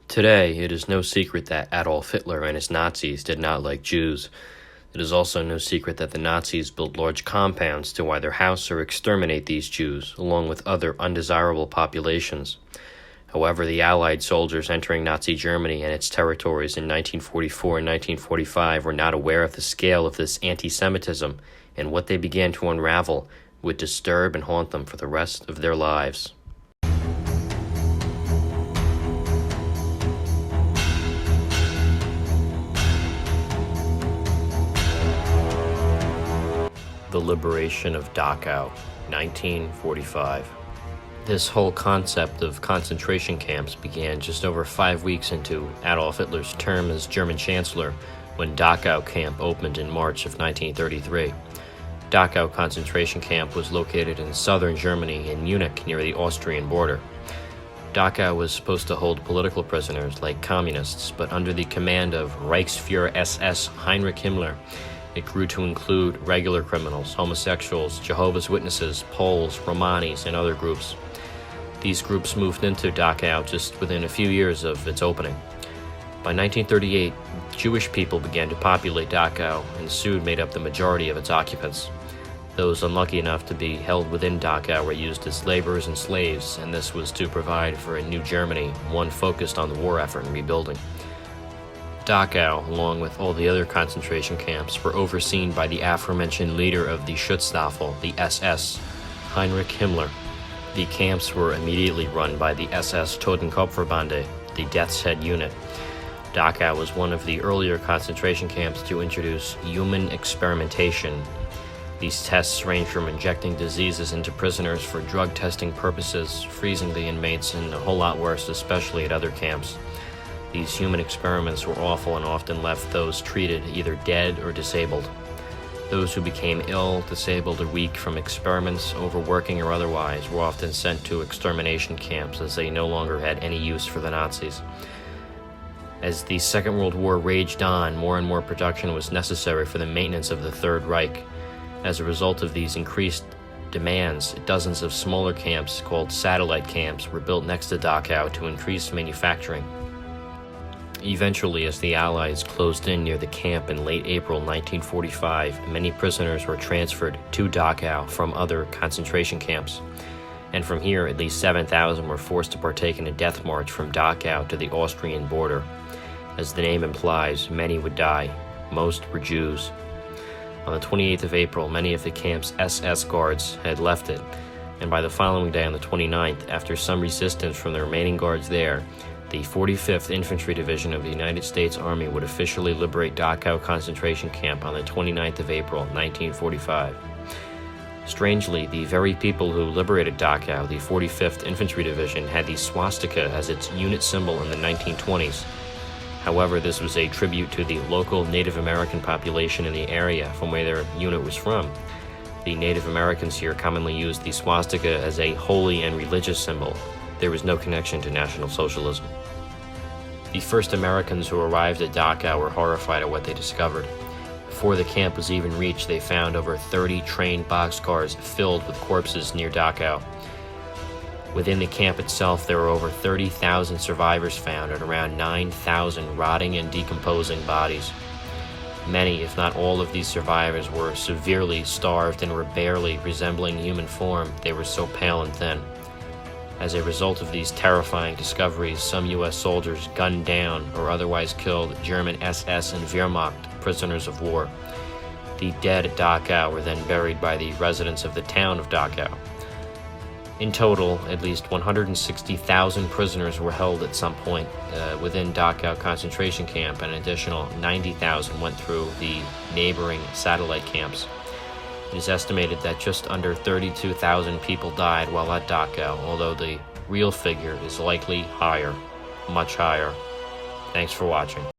Today, it is no secret that Adolf Hitler and his Nazis did not like Jews. It is also no secret that the Nazis built large compounds to either house or exterminate these Jews, along with other undesirable populations. However, the Allied soldiers entering Nazi Germany and its territories in 1944 and 1945 were not aware of the scale of this anti-Semitism, and what they began to unravel would disturb and haunt them for the rest of their lives. The liberation of Dachau, 1945. This whole concept of concentration camps began just over 5 weeks into Adolf Hitler's term as German Chancellor when Dachau camp opened in March of 1933. Dachau concentration camp was located in southern Germany in Munich near the Austrian border. Dachau was supposed to hold political prisoners like communists, but under the command of Reichsfuhrer SS Heinrich Himmler, it grew to include regular criminals, homosexuals, Jehovah's Witnesses, Poles, Romanis, and other groups. These groups moved into Dachau just within a few years of its opening. By 1938, Jewish people began to populate Dachau, and soon made up the majority of its occupants. Those unlucky enough to be held within Dachau were used as laborers and slaves, and this was to provide for a new Germany, one focused on the war effort and rebuilding. Dachau, along with all the other concentration camps, were overseen by the aforementioned leader of the Schutzstaffel, the SS, Heinrich Himmler. The camps were immediately run by the SS Totenkopfverbände, the Death's Head unit. Dachau was one of the earlier concentration camps to introduce human experimentation. These tests range from injecting diseases into prisoners for drug testing purposes, freezing the inmates, and a whole lot worse, especially at other camps. These human experiments were awful and often left those treated either dead or disabled. Those who became ill, disabled, or weak from experiments, overworking, or otherwise were often sent to extermination camps as they no longer had any use for the Nazis. As the Second World War raged on, more and more production was necessary for the maintenance of the Third Reich. As a result of these increased demands, dozens of smaller camps called satellite camps were built next to Dachau to increase manufacturing. Eventually, as the Allies closed in near the camp in late April 1945, many prisoners were transferred to Dachau from other concentration camps. And from here, at least 7,000 were forced to partake in a death march from Dachau to the Austrian border. As the name implies, many would die. Most were Jews. On the 28th of April, many of the camp's SS guards had left it, and by the following day, on the 29th, after some resistance from the remaining guards there, the 45th Infantry Division of the United States Army would officially liberate Dachau concentration camp on the 29th of April, 1945. Strangely, the very people who liberated Dachau, the 45th Infantry Division, had the swastika as its unit symbol in the 1920s. However, this was a tribute to the local Native American population in the area from where their unit was from. The Native Americans here commonly used the swastika as a holy and religious symbol. There was no connection to National Socialism. The first Americans who arrived at Dachau were horrified at what they discovered. Before the camp was even reached, they found over 30 train boxcars filled with corpses near Dachau. Within the camp itself, there were over 30,000 survivors found and around 9,000 rotting and decomposing bodies. Many, if not all, of these survivors were severely starved and were barely resembling human form. They were so pale and thin. As a result of these terrifying discoveries, some U.S. soldiers gunned down or otherwise killed German SS and Wehrmacht prisoners of war. The dead at Dachau were then buried by the residents of the town of Dachau. In total, at least 160,000 prisoners were held at some point within Dachau concentration camp, and an additional 90,000 went through the neighboring satellite camps. It is estimated that just under 32,000 people died while at Dachau, although the real figure is likely higher, much higher. Thanks for watching.